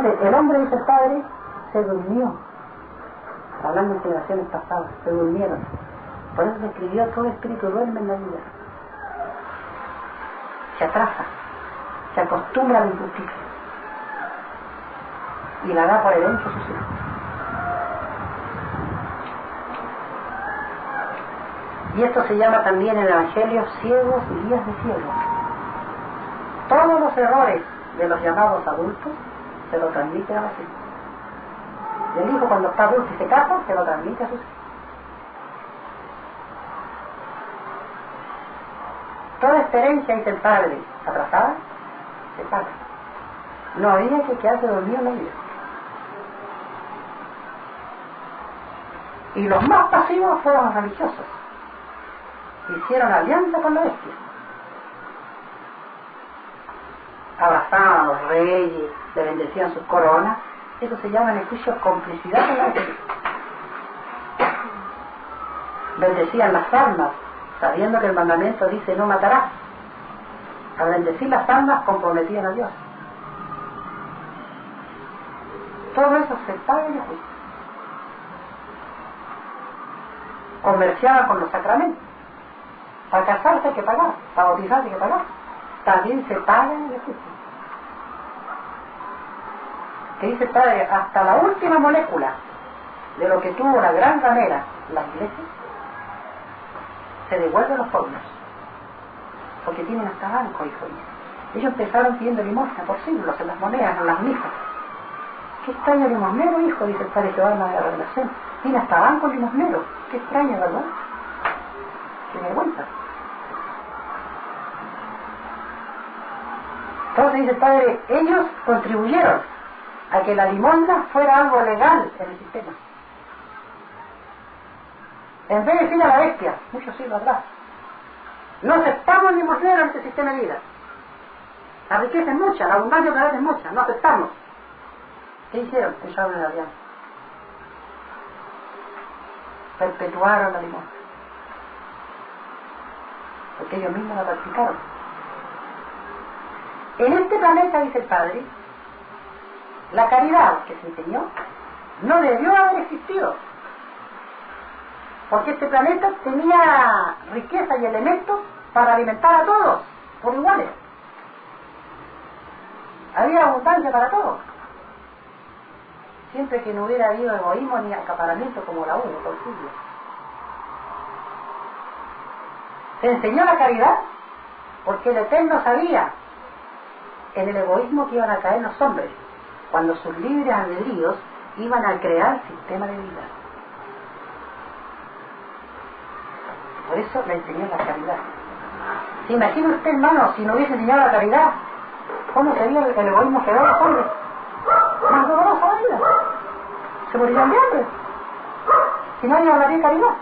el hombre, dice el Padre, se durmió. Hablando en generaciones pasadas, se durmieron. Por eso se escribió: todo espíritu duerme en la vida. Se atrasa, se acostumbra a la injusticia y la da por herencia a sus hijos. Y esto se llama también en el Evangelio ciegos y guías de ciegos. Todos los errores de los llamados adultos se lo transmiten a los hijos. Y el hijo, cuando está adulto y se casa, se lo transmite a sus hijos. Toda experiencia, dice el Padre, atrasada, se paga. No había que quedarse dormido en la vida. Y los más pasivos fueron los religiosos. Hicieron alianza con la bestia. Abrazaban a los reyes, le bendecían sus coronas. Eso se llama en el juicio complicidad con la bestia. Bendecían las almas, sabiendo que el mandamiento dice: no matarás. Al bendecir las almas comprometían a Dios. Todo eso se paga en el juicio. Comerciaban con los sacramentos. Para casarse hay que pagar, para bautizarse hay que pagar. También se paga en el juicio. Que dice el Padre: hasta la última molécula de lo que tuvo la gran ramera, la iglesia, se devuelve a los pueblos, porque tienen hasta banco, hijo mío. Ellos empezaron pidiendo limosna por siglos, en las monedas, en las misas. Qué extraño limosnero, hijo, dice el Padre Jehová en la Revelación. Tiene hasta banco limosnero. Qué extraño, ¿verdad? Qué vergüenza. Entonces dice el Padre: ellos contribuyeron a que la limosna fuera algo legal en el sistema. En vez de decir a la bestia, muchos siglos atrás: no aceptamos limosneros en este sistema de vida. La riqueza es mucha, la abundancia otra vez es mucha, no aceptamos. ¿Qué hicieron? Echaron en la alianza. Perpetuaron la limosna. Porque ellos mismos la practicaron. En este planeta, dice el Padre, la caridad que se enseñó no debió haber existido. Porque este planeta tenía riqueza y elementos para alimentar a todos, por iguales. Había abundancia para todos. Siempre que no hubiera habido egoísmo ni acaparamiento como la hubo por siglos. Se enseñó la caridad porque el Eterno sabía en el egoísmo que iban a caer los hombres cuando sus libres albedríos iban a crear sistema de vida. Por eso le enseñó la caridad. ¿Se imagina usted, hermano, si no hubiese enseñado la caridad, cómo sería el egoísmo que da a los hombres? Más dolorosa la vida. Se morirían de hambre. Si nadie hablaría de caridad,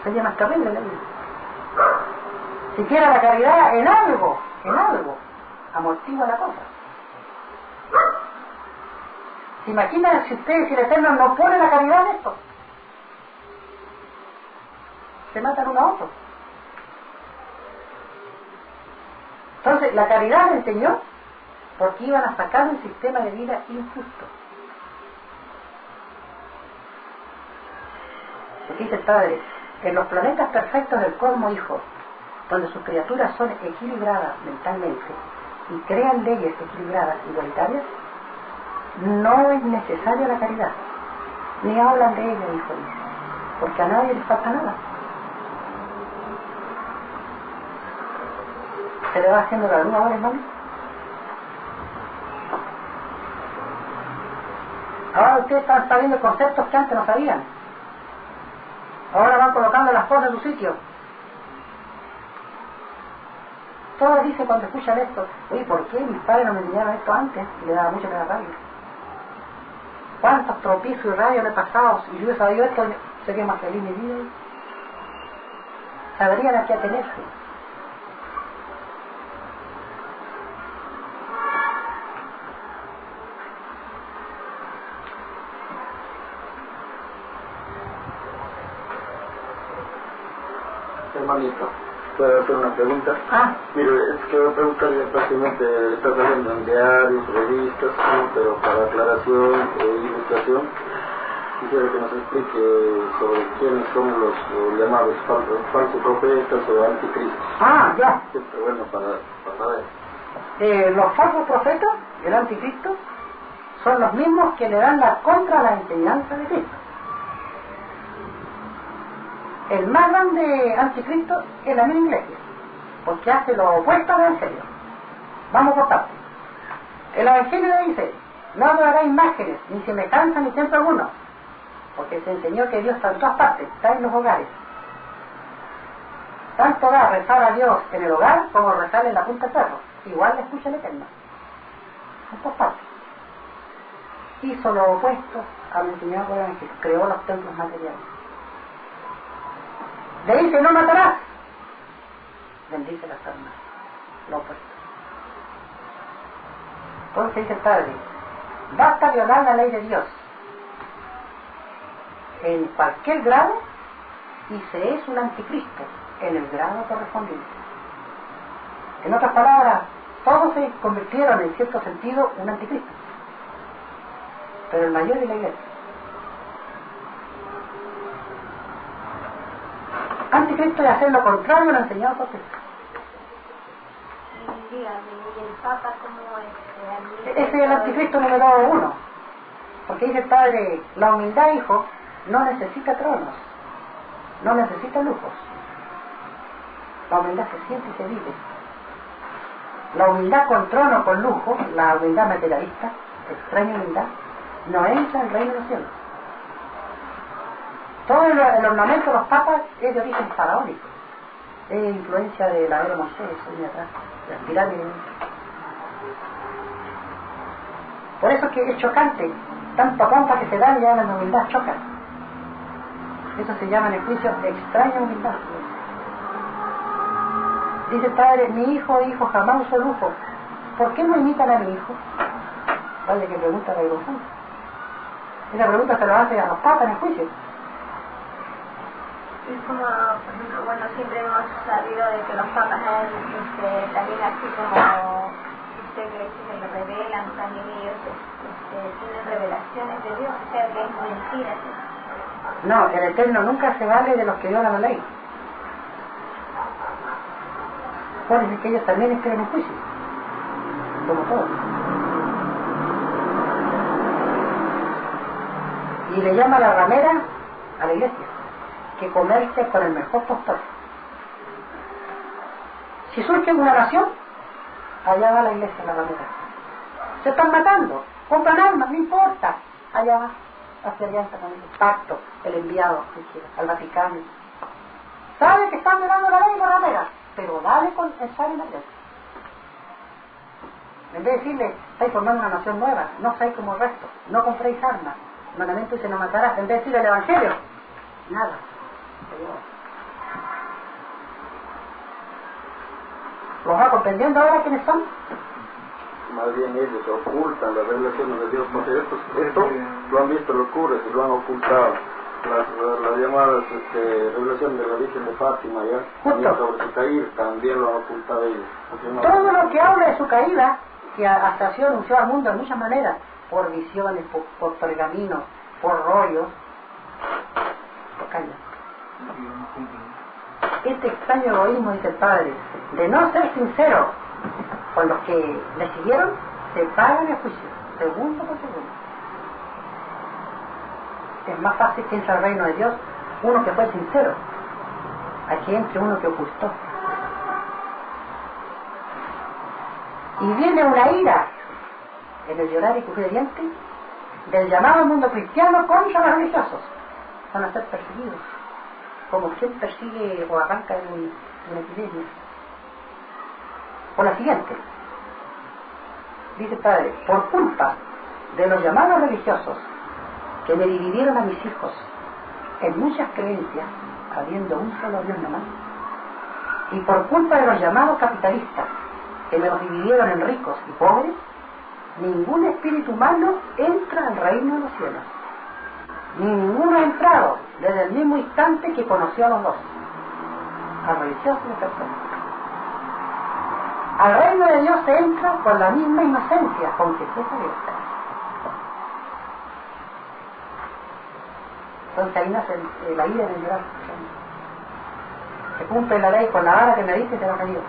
sería más terrible la vida. Siquiera la caridad en algo, amortigua la cosa. ¿Se imaginan si ustedes, si el Eterno no pone la caridad en esto? Se matan uno a otro. Entonces, la caridad le enseñó porque iban a sacar un sistema de vida injusto. Porque dice el Padre: en los planetas perfectos del cosmos, hijo, donde sus criaturas son equilibradas mentalmente y crean leyes equilibradas, igualitarias, no es necesaria la caridad. Ni hablan de ella, hijo, dice, porque a nadie les falta nada. ¿Se le va haciendo la luz ahora, hermano? Ahora ustedes están sabiendo conceptos que antes no sabían. Ahora van colocando las cosas en su sitio. Todos dicen cuando escuchan esto: oye, ¿por qué mis padres no me enseñaron esto antes? Y le daba mucho que la rabia. ¿Cuántos tropiezos y rayos le he pasado? Si yo hubiera sabido esto, sería más feliz mi vida. Sabrían a qué atenerse. Hermanito, ¿Puedo hacer una pregunta? Mire, es que voy a preguntarle prácticamente, está saliendo en diarios, revistas, ¿no? Pero para aclaración e ilustración, quisiera que nos explique sobre quiénes son los llamados falsos profetas o anticristos. Ya. Esto, bueno, para saber. Los falsos profetas, el anticristo, son los mismos que le dan la contra a la enseñanza de Cristo. El más grande anticristo es la misma iglesia, porque hace lo opuesto al evangelio. Vamos por partes. El evangelio dice: no adorará imágenes, ni semejanza, ni templo alguno, porque se enseñó que Dios está en todas partes, está en los hogares. Tanto da rezar a Dios en el hogar como rezar en la punta del cerro. Igual le escucha el Eterno. En todas partes. Hizo lo opuesto a lo enseñado por el evangelio. Creó los templos materiales. Le dice: no matarás. Bendice las armas. Lo opuesto. Entonces dice el Padre: basta violar la ley de Dios en cualquier grado y se es un anticristo en el grado correspondiente. En otras palabras, todos se convirtieron en cierto sentido un anticristo, pero el mayor es la iglesia. Anticristo es hacer lo contrario a lo enseñado por Cristo. Dígame, ¿y el Papa cómo es? Ese es el anticristo número 1, porque dice el Padre: la humildad, hijo, no necesita tronos, no necesita lujos. La humildad se siente y se vive. La humildad con trono, con lujo, la humildad materialista, extraña humildad, no entra en el reino de los cielos. Todo el ornamento de los papas es de origen faraónico, es influencia de la era de Moisés, viene atrás, de las pirámides. Por eso es que es chocante, tanto pompa que se dan ya la humildad choca. Eso se llama en el juicio extraña humildad. Dice el Padre: mi hijo jamás usó lujo. ¿Por qué no imitan a mi hijo? Vale, que pregunta la González. Esa pregunta se lo hace a los papas en el juicio. Es como, por ejemplo, bueno, siempre hemos sabido de que los papas también así como usted cree que se lo revelan, también ellos tienen revelaciones de Dios, o sea que es mentira. ¿Sí? No, el Eterno nunca se vale de los que violan la ley. Por eso es que ellos también esperan un juicio, como todos. Y le llama la ramera a la iglesia, que comercia con el mejor postor. Si surge una nación, allá va la iglesia, la ramera. Se están matando, compran armas, no importa, allá va, hacia alianza con el pacto, el enviado al Vaticano. Sabe que están violando la ley, la ramera, pero dale con el sal y la iglesia. En vez de decirle: estáis formando una nación nueva, no seáis como el resto, no compréis armas, el mandamiento dice: no matarás. En vez de decirle el evangelio, nada. ¿Los va comprendiendo ahora quiénes son? Más bien ellos ocultan las revelaciones de Dios, porque esto lo han visto los curas y lo han ocultado. Las llamadas revelaciones de la Virgen de Fátima, ya también sobre su caída, también lo han ocultado ellos. No, todo lo que habla de su caída, que hasta se anunció al mundo de muchas maneras, por visiones, por pergaminos, por rollos, lo callan. Este extraño egoísmo, dice el Padre, de no ser sincero con los que le siguieron, se pagan el juicio, segundo por segundo. Es más fácil que entre al reino de Dios uno que fue sincero, aquí entre uno que ocultó. Y viene una ira en el llorar y crujir de dientes del llamado mundo cristiano contra los religiosos. Van a ser perseguidos, como quien persigue o arranca de una epidemia. Por la siguiente, dice el Padre: por culpa de los llamados religiosos que me dividieron a mis hijos en muchas creencias, habiendo un solo Dios nomás, y por culpa de los llamados capitalistas que me los dividieron en ricos y pobres, ningún espíritu humano entra al reino de los cielos, ni ninguno ha entrado desde el mismo instante que conoció a los dos. al religioso y al católico. Al reino de Dios se entra con la misma inocencia con que fue salido. Entonces ahí nace la ira de llorar. Se cumple la ley con la vara que me dice y te va a caer.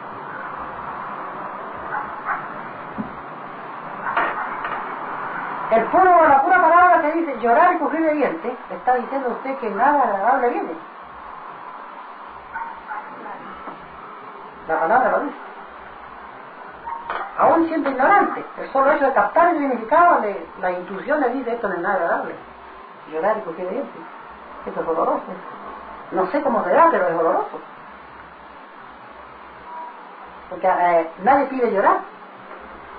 El puro, la pura palabra que dice llorar y crujir de dientes, le está diciendo a usted que nada agradable viene. La palabra lo dice. Aún siendo ignorante, el solo hecho de captar el significado, la intuición le dice esto no es nada agradable. Llorar y crujir de dientes. Esto es doloroso. No sé cómo será, pero es doloroso. Porque nadie pide llorar.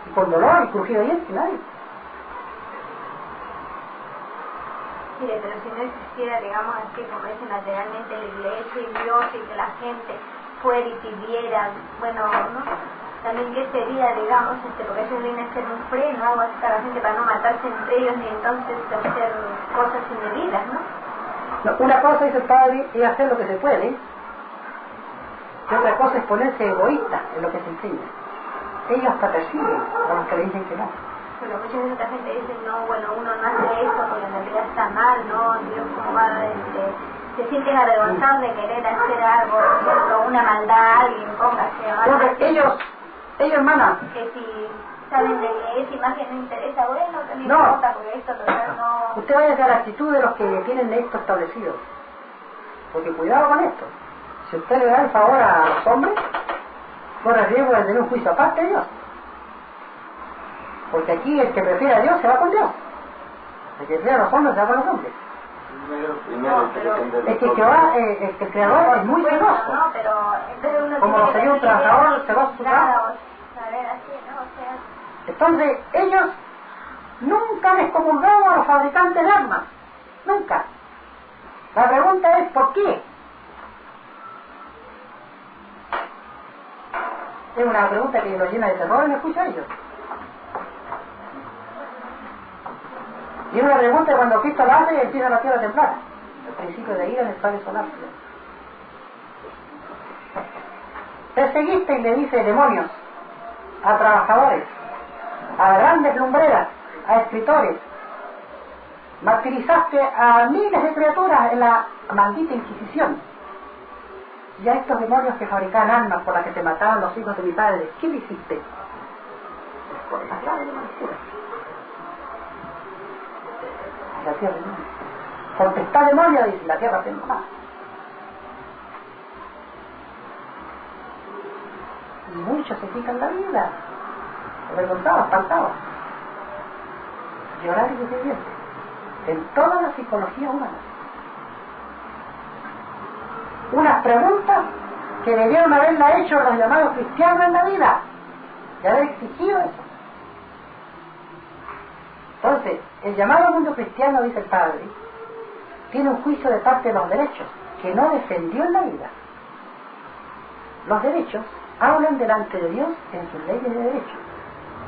Y con dolor y crujir de dientes, nadie. Mire, pero si no existiera, digamos así, como dicen lateralmente, la iglesia y Dios y que la gente fuera y pidiera, bueno, ¿no? También qué sería, digamos, porque ellos vienen a ser un freno, algo así para la gente para no matarse entre ellos ni entonces hacer cosas indebidas, ¿no? No, una cosa, dice el padre, es hacer lo que se puede, y otra cosa es ponerse egoísta en lo que se enseña. Ellos hasta persiguen a los que le dicen que no. Pero muchas veces otra gente dice, no, bueno, uno no hace eso porque en realidad está mal, ¿no? Dios, ¿cómo va a se sienten avergonzados de querer hacer algo, por ejemplo, una maldad a alguien, póngase. Porque ellos, hermana, que si saben de que esa imagen no interesa, bueno, que no importa, porque esto total no... Usted vaya a la actitud de los que tienen esto establecido. Porque cuidado con esto. Si usted le da el favor a los hombres, corre el riesgo de tener un juicio aparte de Dios. Porque aquí el que prefiere a Dios se va con Dios. El que prefiere a los hombres se va con los hombres. Es que Jehová, el Creador es muy celoso. No, pero entonces uno como lo sería un trabajador celoso su trabajo. Entonces, ellos nunca han excomulgado a los fabricantes de armas. Nunca. La pregunta es, ¿por qué? Es una pregunta que los llena de terror y me escucha a ellos. Y es una pregunta que cuando Cristo la hace, empieza la tierra a temblar. El principio de ira en el Padre solar. Perseguiste, y le dice, demonios, a trabajadores, a grandes lumbreras, a escritores. Martirizaste a miles de criaturas en la maldita Inquisición. Y a estos demonios que fabricaban armas por las que se mataban los hijos de mi padre, ¿qué le hiciste? La tierra contestá demonio, dice, la tierra se más. Y muchos se quitan la vida, avergonzados, espantados, llorar y decir en toda la psicología humana. Unas preguntas que debieron haberla hecho los llamados cristianos en la vida y haber exigido eso. Entonces, el llamado mundo cristiano, dice el Padre, tiene un juicio de parte de los derechos que no defendió en la vida. Los derechos hablan delante de Dios en sus leyes de derecho,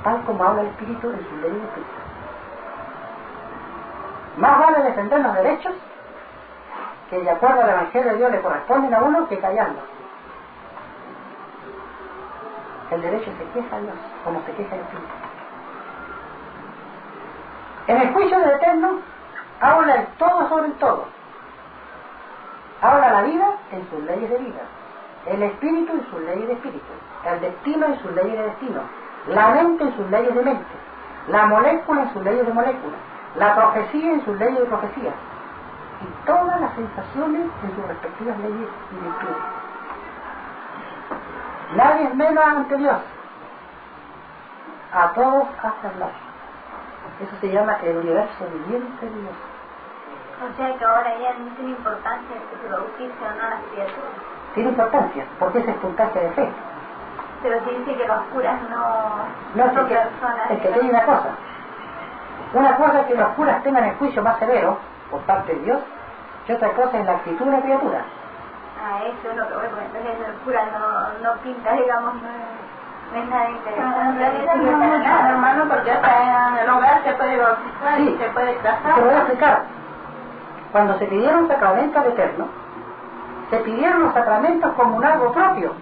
tal como habla el Espíritu en sus leyes de Espíritu. Más vale defender los derechos que de acuerdo al Evangelio de Dios le corresponden a uno que callarlo. El derecho se queja a Dios, como se queja el Espíritu. En el juicio del Eterno habla el todo sobre el todo. Habla la vida en sus leyes de vida, el espíritu en sus leyes de espíritu, el destino en sus leyes de destino, la mente en sus leyes de mente, la molécula en sus leyes de molécula, la profecía en sus leyes de profecía, y todas las sensaciones en sus respectivas leyes y virtudes. Nadie es menos ante Dios. A todos hace hablar. Eso se llama el universo viviente de Dios. O sea que ahora ya no tiene importancia que se bautice o no las criaturas. Tiene importancia, porque esa es puntaje de fe. Pero si dice que los curas no son personas. Es que tiene una cosa. Una cosa es que los curas tengan el juicio más severo por parte de Dios, y otra cosa es la actitud de la criatura. Eso es lo que voy a poner. Entonces el cura no pinta, digamos, no es nada interesante. No es nada, hermano, porque hasta en el hogar se puede bautizar y se puede casar. Te voy a explicar. Cuando se pidieron sacramento al Eterno, Se pidieron los sacramentos como un algo propio.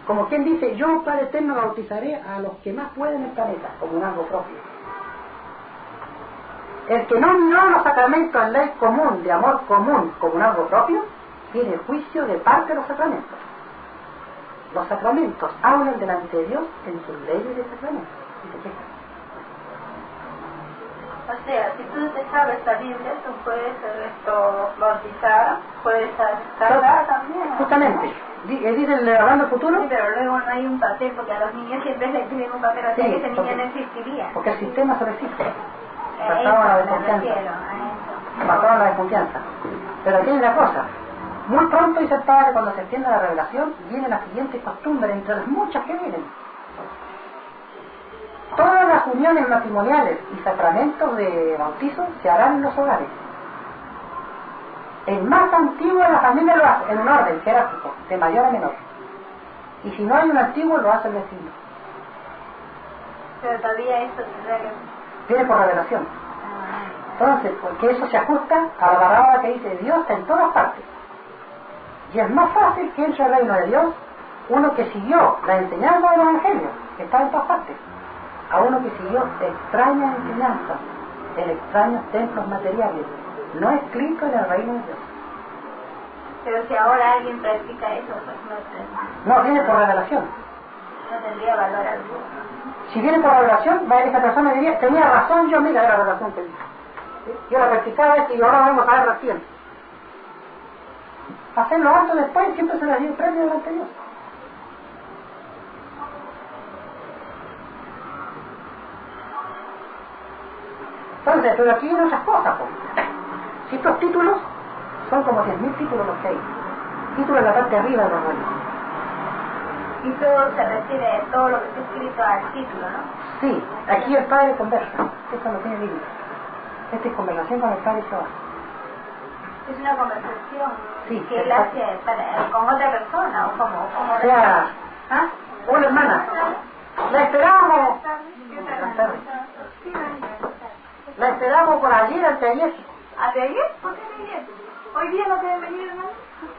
Como quien dice, yo, Padre Eterno, bautizaré a los que más pueden en el planeta, como un algo propio. El que no miró los sacramentos en ley común, de amor común, como un algo propio, tiene juicio de parte de los sacramentos. Los sacramentos hablan delante de Dios en sus leyes de sacramentos. O sea, si tú te sabes la Biblia, tú puedes ser bautizada, puedes estar casada también, ¿no? Justamente, dice el hablando futuro. Sí, pero luego no hay un papel, porque a los niños siempre les piden un papel, así que ese niño no existiría. Porque el sistema solo existe. Basado en la desconfianza. Basado en la desconfianza. Pero aquí hay una cosa. Muy pronto, dice el Padre, cuando se extienda la revelación, viene la siguiente costumbre, entre las muchas que vienen. Todas las uniones matrimoniales y sacramentos de bautizo se harán en los hogares. El más antiguo de la familia lo hace, en un orden jerárquico, de mayor a menor. Y si no hay un antiguo, lo hace el vecino. Pero todavía esto viene por revelación. Entonces, porque eso se ajusta a la palabra que dice Dios está en todas partes. Y es más fácil que entre el reino de Dios uno que siguió la enseñanza del Evangelio, que está en todas partes, a uno que siguió extrañas enseñanzas en extraños templos materiales, no escrito en el reino de Dios. Pero si ahora alguien practica eso, pues no viene por revelación. No tendría valor alguno. Si viene por revelación, esa persona diría, tenía razón yo, mira la revelación que dice. Yo la practicaba esto y ahora vamos a ver recién. Hacerlo antes o después siempre se le dio premio delante de Dios. Entonces, pero aquí hay otras cosas, pues. Si estos títulos son como 10.000 títulos los que hay. Títulos en la parte de arriba de los rollos. Y todo se refiere a todo lo que está escrito al título, ¿no? Sí, aquí el Padre conversa. Esto no tiene límite. Esta es conversación con el Padre Jehová. Es una conversación sí, que él hace con otra persona, o como o sea, ¿ah? Una hermana. La esperamos. La esperamos por ayer, anteayer. ¿Anteayer? ¿Por qué ayer? ¿Hoy día no pueden venir, hermano?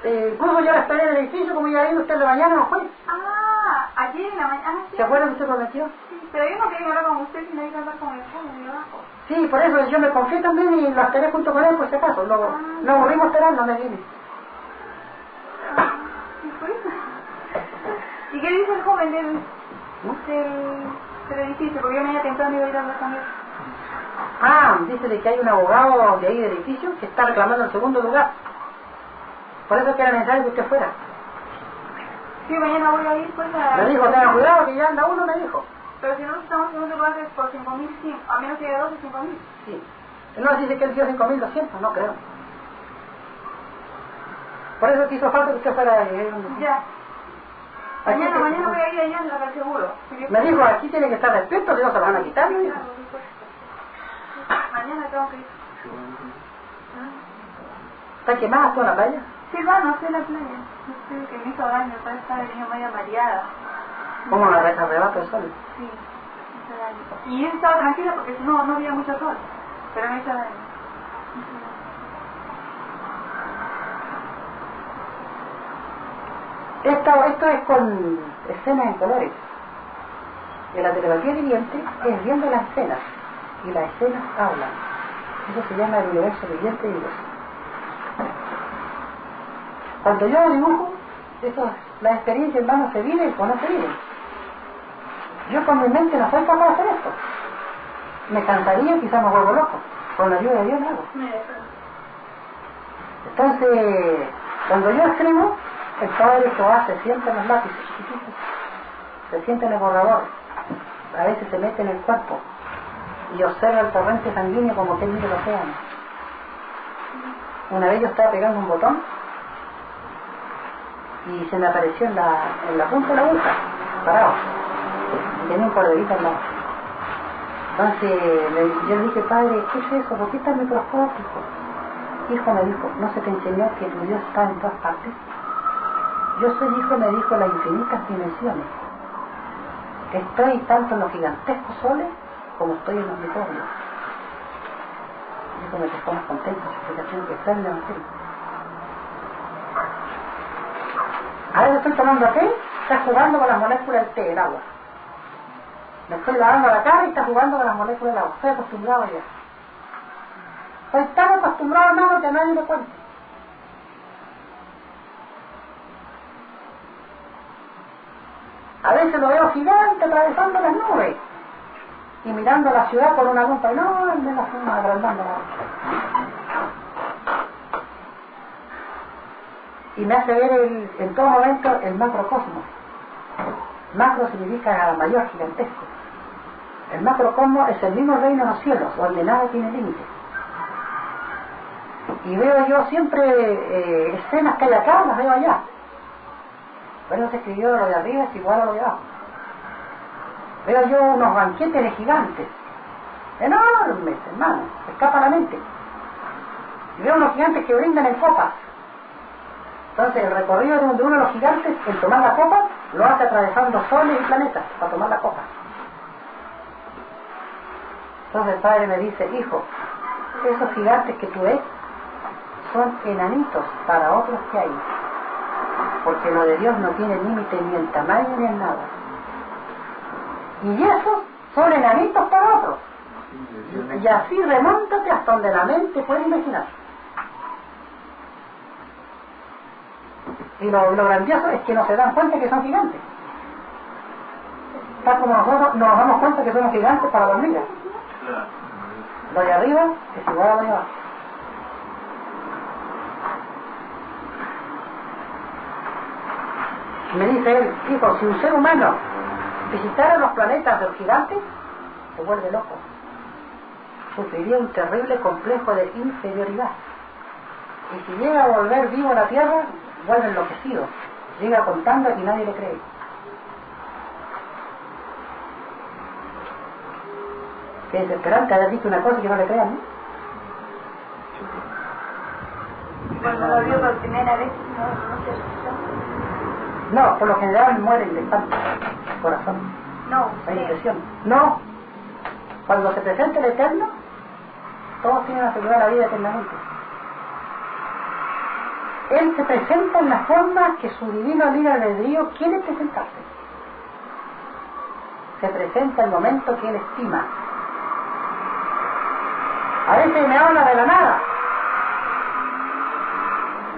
Incluso yo la esperé en el edificio, como ya vino usted de mañana, ¿no fue? Ah, ayer en la mañana. Sí. ¿Se acuerdan que usted prometió? Sí, pero yo no quería hablar con usted, sino ir a hablar con el joven de abajo. Sí, por eso yo me confié también y lo esperé junto con él por si acaso. Luego, no aburrimos esperando, me vine. ¿Y qué dice el joven del edificio? Porque yo me iba temprano y iba a ir a hablar con él. Ah, dice de que hay un abogado de ahí del edificio que está reclamando el segundo lugar. Por eso que era necesario que usted fuera. Sí, mañana voy a ir pues a... Me dijo, tenga cuidado que ya anda uno, me dijo. Pero si no estamos en segundo lugar es por 5.000, sí, a menos que haya 2 o 5.000. Sí. Él no dice que él dio 5.200, no creo. Por eso que hizo falta que usted fuera ya. Mañana voy a ir allá, lo que seguro. Me dijo, aquí tiene que estar despierto, que no se lo van a quitar, me dijo. Mañana tengo que ir. ¿Está quemada toda la playa? Sí, no sé la playa. No sé, que me hizo daño, para estar de niño medio mareada. ¿Cómo la arrebata el sol? Sí, me hizo daño. Y él estaba tranquila porque no había mucho sol. Pero me hizo daño. Esto es con escenas en colores. En la telepatía viviente es viendo las escenas y las escenas hablan. Eso se llama el universo viviente de Dios. Cuando yo dibujo, las experiencias hermanos se viven o no se viven. Yo con mi mente no soy capaz de hacer esto. Me cansaría, quizás me vuelvo loco. Con la ayuda de Dios no hago. Entonces, cuando yo escribo, el Padre Jehová se sienta en los lápices chiquititos, se sienta en el borrador, a veces se mete en el cuerpo y observa el torrente sanguíneo como que mira el océano. Una vez yo estaba pegando un botón y se me apareció en la punta de la aguja, parado, y tenía un corderito al lado. Entonces yo le dije, Padre, ¿qué es eso? ¿Por qué está el microscópico? Hijo, me dijo, ¿no se te enseñó que tu Dios está en todas partes? Yo soy, hijo, me dijo, las infinitas dimensiones. Estoy tanto en los gigantescos soles como estoy en los microbios. Eso me dejó más contento, esa explicación que está en el Evangelio. A veces estoy tomando té, está jugando con las moléculas del té, el agua. Me estoy lavando la cara y está jugando con las moléculas del agua. Estoy acostumbrado ya. Estoy tan acostumbrado, hermano, que a nadie le cuente. A veces lo veo gigante atravesando las nubes y mirando la ciudad con una lupa enorme, la forma agrandando. Y me hace ver en todo momento el macrocosmos. Macro significa mayor, gigantesco. El macrocosmos es el mismo reino de los cielos, donde nada tiene límite. Y veo yo siempre escenas que hay acá, las veo allá. Por eso se escribió lo de arriba es igual a lo de abajo. Veo yo unos banquetes de gigantes, enormes, hermano, escapa la mente. Y veo unos gigantes que brindan en copas. Entonces el recorrido de uno de los gigantes, el tomar la copa, lo hace atravesando soles y planetas para tomar la copa. Entonces el padre me dice, hijo, esos gigantes que tú ves son enanitos para otros que hay. Porque lo de Dios no tiene límite ni en tamaño ni en nada. Y esos son enanitos para otros. Y así remóntate hasta donde la mente puede imaginar. Y lo grandioso es que no se dan cuenta que son gigantes. Tal como nosotros nos damos cuenta que somos gigantes para la hormiga. Lo de arriba es igual a lo de abajo. Me dice él, hijo, si un ser humano visitara los planetas de los gigantes, se vuelve loco. Sufriría un terrible complejo de inferioridad. Y si llega a volver vivo a la Tierra, vuelve enloquecido. Llega contando y nadie le cree. Qué desesperante haber dicho una cosa y que no le crean, ¿no? Cuando lo vio por primera vez, no se asustó. No, por lo general mueren de espanto, corazón. No, hay impresión. No, cuando se presenta el Eterno, todos tienen asegurar la vida eternamente. Él se presenta en la forma que su divino libre albedrío quiere presentarse. Se presenta el momento que él estima. A veces me habla de la nada.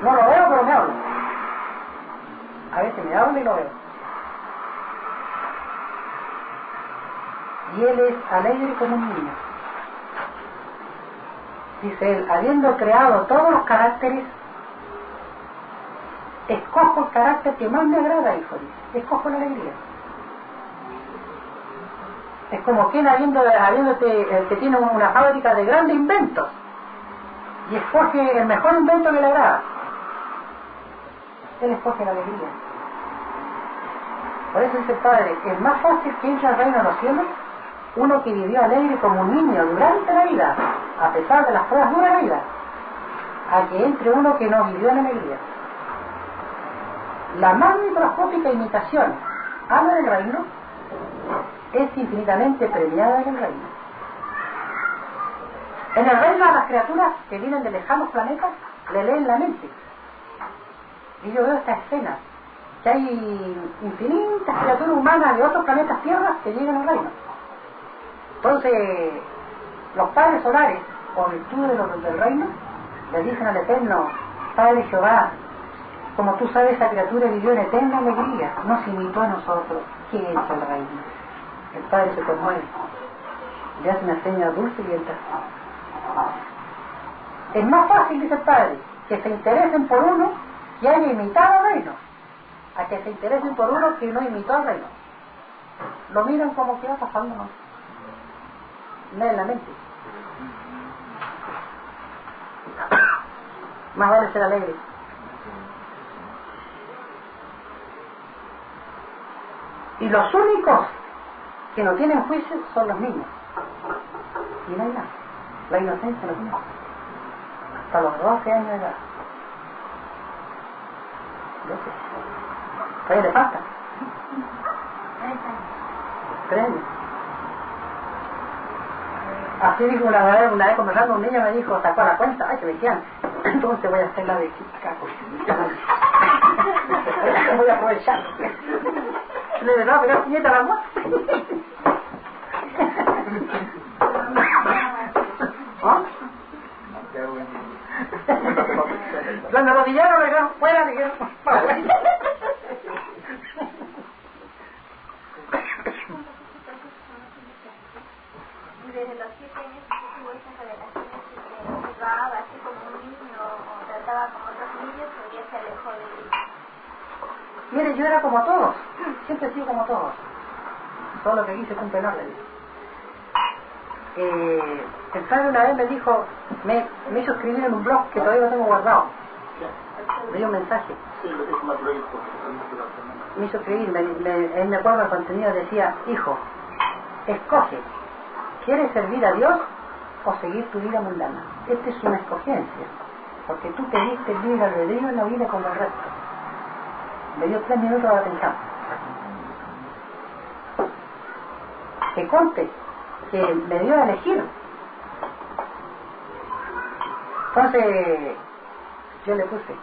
No lo veo, pero me habla. A veces me habla y lo veo. Y él es alegre como un niño. Dice él, habiendo creado todos los caracteres, escojo el carácter que más me agrada, hijo, dice. Escojo la alegría. Es como quien habiéndote el que tiene una fábrica de grandes inventos y escoge el mejor invento que le agrada. Él escoge la alegría. Por eso dice el Padre, es más fácil que entre al reino de los cielos uno que vivió alegre como un niño durante la vida, a pesar de las pruebas duras de la vida, a que entre uno que no vivió en alegría. La más microscópica imitación a la del reino es infinitamente premiada en el reino. En el reino a las criaturas que vienen de lejanos planetas le leen la mente. Y yo veo esta escena, que hay infinitas criaturas humanas de otros planetas tierras que llegan al reino. Entonces, los padres solares, por virtud de los del reino, le dicen al Eterno, Padre Jehová, como tú sabes, esa criatura vivió en eterna alegría, nos imitó a nosotros. ¿Qué es el reino? El Padre se conmueve, le hace una seña dulce y entra. Es más fácil, dice el Padre, que se interesen por uno que haya imitado al reino, a que se interesen por uno que no imitó al reino. Lo miran como que va pasando, ¿no? En la mente. Más vale ser alegre. Y los únicos que no tienen juicio son los niños. Y no hay nada. La inocencia no tiene. Hasta los 12 años de edad. 12. Todavía le falta. 3 años. Así dijo una vez conversando, un niño me dijo, sacó la cuenta, ay que me decían, entonces voy a hacer la de Chicago. me voy a aprovechar. Le dije, no, pero nieta la muerte. ¿Ah? Cuando los villanos le dijeron fuera, le dijeron desde los 7 años que tuvo esas relaciones que jugaba así como un niño o trataba como otros niños, o ya se alejó de él. Mire, yo era como todos, siempre he sido como todos, solo que aquí se cumple el orden. El padre una vez me dijo, me hizo escribir en un blog que todavía lo tengo guardado, me dio un mensaje, me hizo escribir, él me acuerdo el contenido, decía, hijo, escoge, ¿quieres servir a Dios o seguir tu vida mundana? Esta es una escogencia, porque tú te diste el libre albedrío en la vida como el resto. Me dio 3 minutos de atención. Que conte que me dio a elegir. Entonces yo le puse,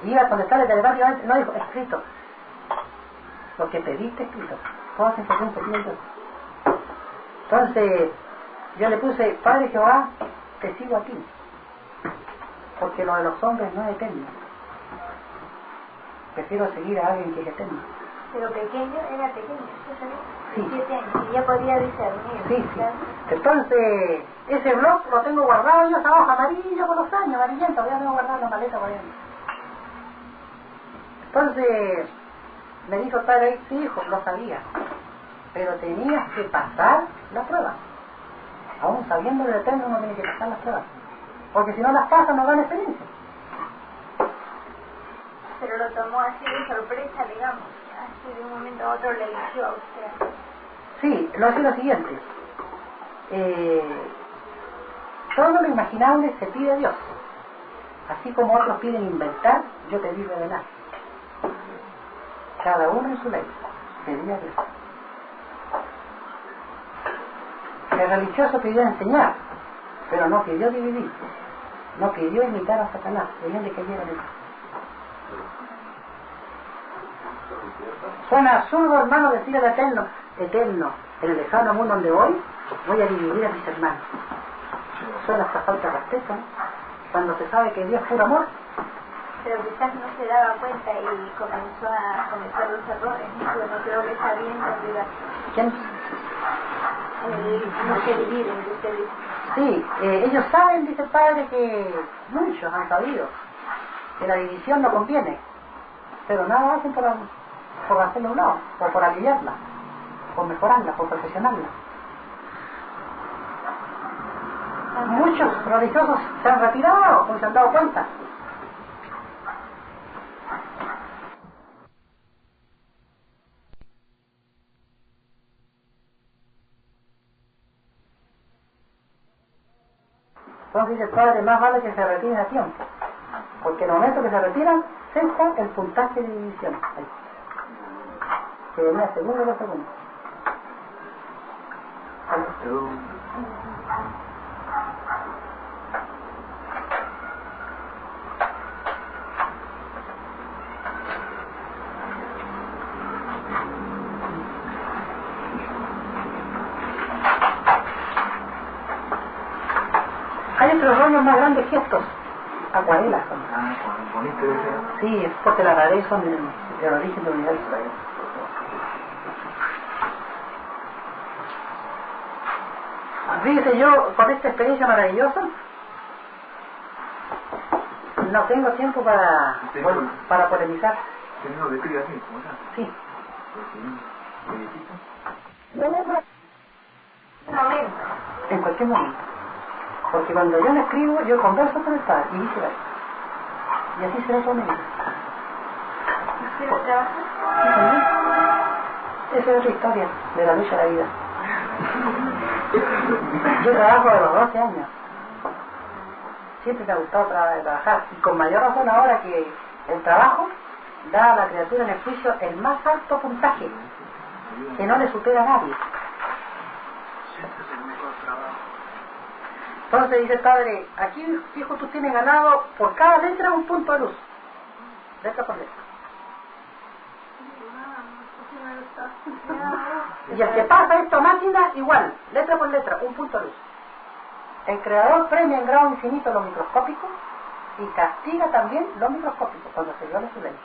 iba a contestarle telepáticamente, no dijo, escrito, lo que pediste escrito, toda sensación que tiene. Entonces yo le puse, Padre Jehová, te sigo a ti, porque lo de los hombres no es eterno, prefiero seguir a alguien que es eterno. Pero pequeño, era pequeño, sí. 7 años, y ya podía discernir. Sí, sí. Entonces, ese blog lo tengo guardado yo, esa hoja amarilla por los años, amarillenta, ya tengo guardado en la maleta por ahí. Entonces, me dijo el padre ahí, sí, hijo, lo sabía, pero tenías que pasar la prueba. Aún sabiendo lo eterno, uno tiene que pasar las pruebas, porque si no las pasa, no gana experiencia. Pero lo tomó así de sorpresa, digamos, así de un momento a otro le eligió a usted. Sí, lo hace lo siguiente. Todo lo imaginable se pide a Dios. Así como otros piden inventar, yo pedí revelar. Cada uno en su ley. Pedí a Dios. El religioso pidió enseñar, pero no pidió dividir. No pidió imitar a Satanás, pidió que cayera en él. Suena absurdo, hermano, decir al eterno, eterno, en el lejano mundo donde voy a dividir a mis hermanos. Suena hasta falta de respeto, ¿no? Cuando se sabe que Dios es puro amor. Pero quizás no se daba cuenta y comenzó a cometer los errores, ¿no? Pero no creo que está bien en realidad. ¿Quién? No se dividen, que usted dice. Sí, ellos saben, dice el padre, que muchos han sabido que la división no conviene, pero nada hacen por hacerla a un lado, o por aliviarla, por mejorarla, por perfeccionarla. Muchos religiosos se han retirado porque se han dado cuenta. Entonces dice el padre, más vale que se retiren a tiempo, porque en el momento que se retiran, cesa el puntaje de división. Ahí. Que venía segundo y lo segundo. Hay otros rollos más grandes que estos, acuarelas son. Sí, es porque las raíces son del origen del universo. Fíjese, yo con esta experiencia maravillosa no tengo tiempo para polemizar. ¿Tenido de cría así? ¿Cómo está? Sí. En cualquier momento. Porque cuando yo le escribo, yo converso con el padre y viceversa. Y así será todo mi vida. ¿Quiere trabajar? Sí, también. Esa es otra historia de la lucha de la vida. Yo trabajo a los 12 años. Siempre me ha gustado trabajar. Y con mayor razón ahora que el trabajo da a la criatura en el juicio el más alto puntaje, que no le supera a nadie. Entonces dice el padre, aquí, hijo, tú tienes ganado por cada letra un punto de luz. Letra por letra. Y el que pasa esto a máquina, igual, letra por letra, un punto de luz. El creador premia en grado infinito lo microscópico y castiga también lo microscópico cuando se viola su ley.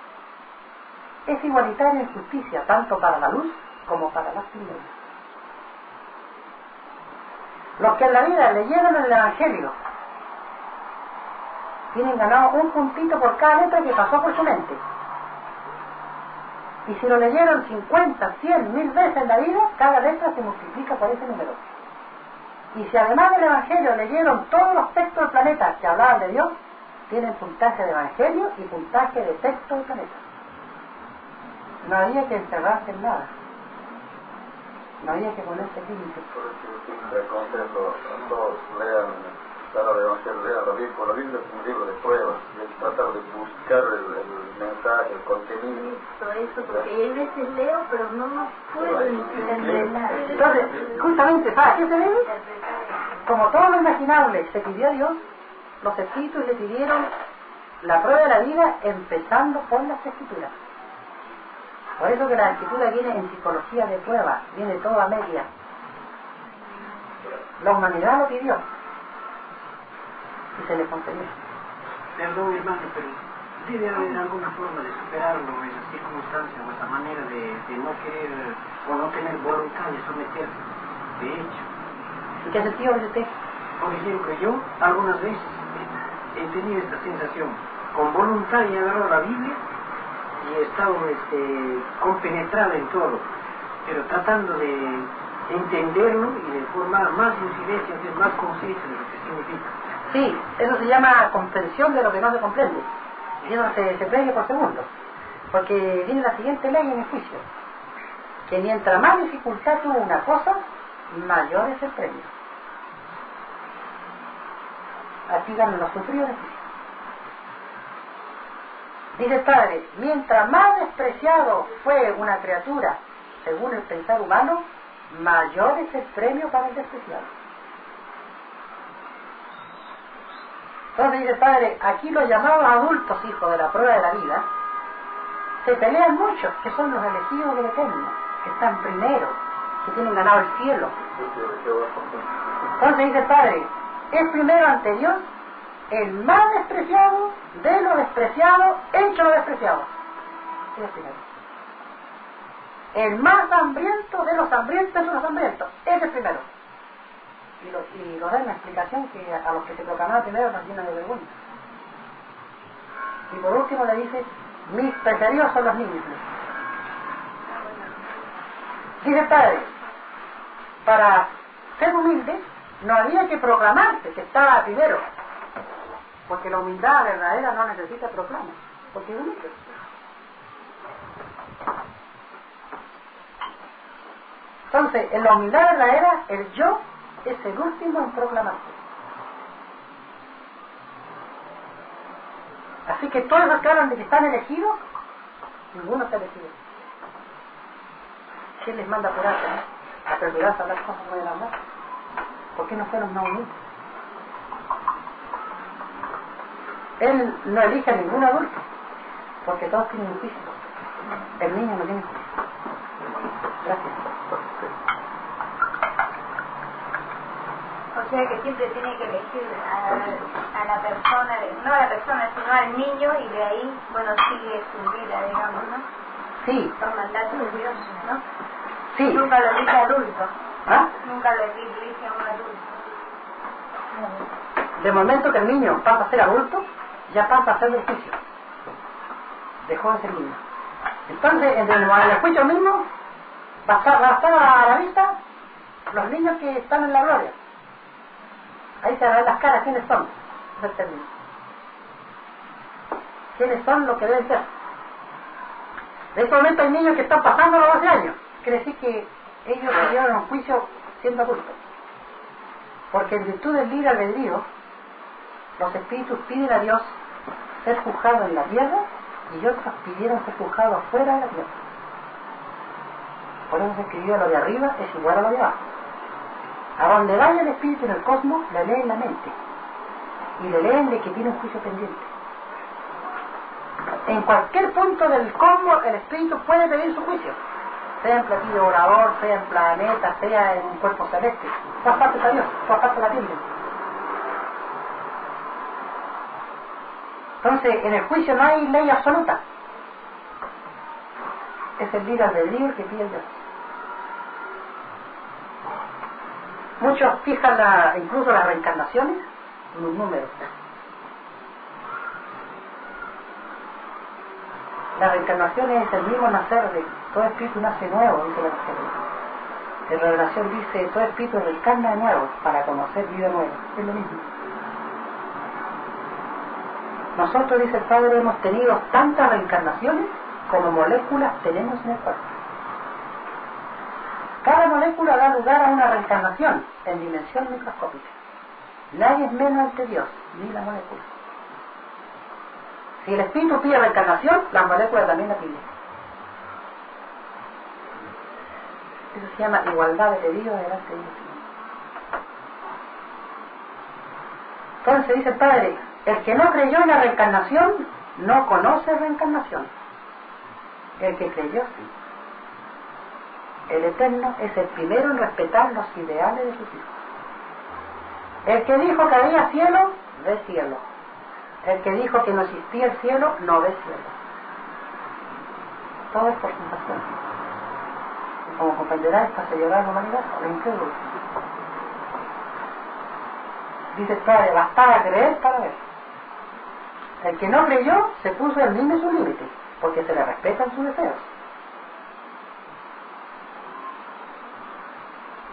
Es igualitaria en justicia, tanto para la luz como para las tinieblas. Los que en la vida leyeron el Evangelio tienen ganado un puntito por cada letra que pasó por su mente. Y si lo leyeron 50, 100, 1000 veces en la vida, cada letra se multiplica por ese número. Y si además del Evangelio leyeron todos los textos del planeta que hablaban de Dios, tienen puntaje de Evangelio y puntaje de texto del planeta. No había que encerrarse en nada. No había que ponerse límites. Por eso yo aconsejo a todos lean cada Evangelio, lean la Biblia es un libro de pruebas, y tratar de buscar el mensaje, el contenido. Eso, porque yo a veces leo, pero no puedo entender. Entonces, justamente, ¿sabes qué se debe? Como todo lo imaginable se pidió a Dios, los espíritus le pidieron la prueba de la vida empezando por las escrituras. Por eso que la escritura viene en psicología de prueba, viene toda media. La humanidad lo pidió y se le concedió. Perdón, hermano, pero debe haber alguna forma de superarlo, esa circunstancia o esa manera de no querer o no tener voluntad de someterse. De hecho, ¿en qué sentido dice usted? por ejemplo, yo algunas veces he tenido esta sensación, con voluntad y he agarrado la Biblia y he estado compenetrado en todo, pero tratando de entenderlo y de formar más incidencia, ser más consciente de lo que significa. Sí, eso se llama comprensión de lo que no se comprende. Y eso se premia por segundo. Porque viene la siguiente ley en el juicio. Que mientras más dificultad tuvo una cosa, mayor es el premio. Así ganan los sufridos del juicio. Dice el Padre, mientras más despreciado fue una criatura, según el pensar humano, mayor es el premio para el despreciado. Entonces dice el Padre, aquí los llamados adultos, hijos de la prueba de la vida, se pelean mucho, que son los elegidos del Eterno, que están primero, que tienen ganado el cielo. Entonces dice el Padre, es primero ante Dios el más despreciado de los despreciados, hecho los despreciados. Es el primero. El más hambriento de los hambrientos de los hambrientos. Es el primero. Y lo da una explicación que a los que se proclamaban primero nos llena de vergüenza. Y por último le dice, mis preferidos son los niños. Dice el Padre, para ser humilde no había que proclamarse que estaba primero, porque la humildad verdadera no necesita proclama, porque es humilde. Entonces, en la humildad verdadera, el yo es el último en proclamarse. Así que todos los que hablan de que están elegidos, ninguno está elegido. ¿Quién les manda a apurarse, no? A apresurarse a hablar cosas que pueden hablar? ¿Por qué no fueron más humildes? Él no elige a ningún adulto, porque todos tienen un juicio. El niño no tiene juicio. Gracias. O sea que siempre tiene que elegir a la persona, no a la persona, sino al niño, y de ahí, bueno, sigue su vida, digamos, ¿no? Sí. Son mandatos de Dios, ¿no? Sí. Nunca lo elige adulto. ¿Ah? Nunca lo elige a un adulto. De momento que el niño pasa a ser adulto, ya pasa a ser del juicio. Dejó de ser niño. Entonces, en el juicio mismo, va a estar a la vista los niños que están en la gloria. Ahí se ven las caras, ¿quiénes son? Es el término. ¿Quiénes son los que deben ser? En este momento hay niños que están pasando los 12 años. Quiere decir que ellos se llevan a un juicio siendo adultos. Porque en virtud del libre albedrío, los espíritus piden a Dios ser juzgados en la tierra y otros pidieron ser juzgados fuera de la tierra. Por eso se escribió lo de arriba es igual a lo de abajo. A donde vaya el espíritu en el cosmos, le leen la mente y le leen de que tiene un juicio pendiente. En cualquier punto del cosmos el espíritu puede pedir su juicio, sea en platillo volador, sea en planeta, sea en un cuerpo celeste. Todas partes a Dios, todas partes la atienden. Entonces, en el juicio no hay ley absoluta. Es el libre albedrío el que pide Dios. Muchos fijan incluso las reencarnaciones en un número. La reencarnación es el mismo nacer de todo espíritu nace nuevo, dice la Evangelio. En Revelación dice, todo espíritu reencarna de nuevo para conocer vida nueva. Es lo mismo. Nosotros, dice el Padre, hemos tenido tantas reencarnaciones como moléculas tenemos en el cuerpo. Cada molécula da lugar a una reencarnación en dimensión microscópica. Nadie es menos ante Dios, ni la molécula. Si el espíritu pide reencarnación, la molécula también la pide. Eso se llama igualdad de pedido delante de Dios. Entonces dice el Padre, el que no creyó en la reencarnación no conoce reencarnación. El que creyó sí. El Eterno es el primero en respetar los ideales de sus hijos. El que dijo que había cielo, ve cielo. El que dijo que no existía el cielo, no ve cielo. Todo es por sensación. Y como comprenderá, esto hace llorar a la humanidad, a los incrédulos. Dice el Padre, bastaba creer para ver. El que no creyó se puso el mismo su límite, porque se le respetan sus deseos.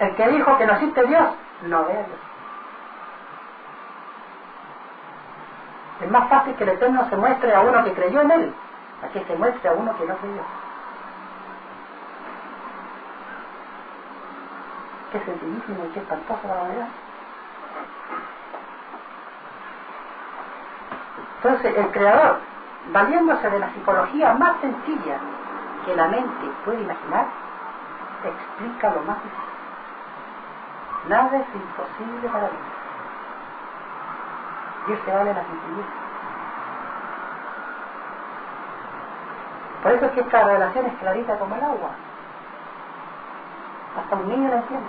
El que dijo que no existe Dios, no ve a Dios. Es más fácil que el Eterno se muestre a uno que creyó en Él, a que se muestre a uno que no creyó. Qué sencillísimo y qué espantoso la verdad. Entonces, el Creador, valiéndose de la psicología más sencilla que la mente puede imaginar, explica lo más difícil. Nada es imposible para Dios. Dios se vale la sencillez. Por eso es que esta revelación es clarita como el agua. Hasta un niño la entiende.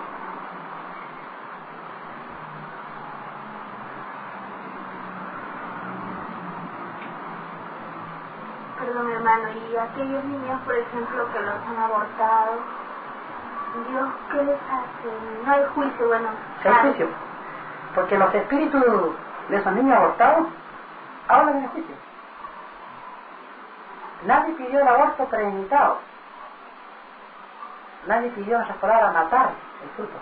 Perdón, hermano, y aquellos niños, por ejemplo, que los han abortado, Dios, ¿qué les hace? No hay juicio, bueno. Sí hay juicio, porque los espíritus de esos niños abortados hablan en el juicio. Nadie pidió el aborto premeditado. Nadie pidió en nuestras palabras matar el fruto,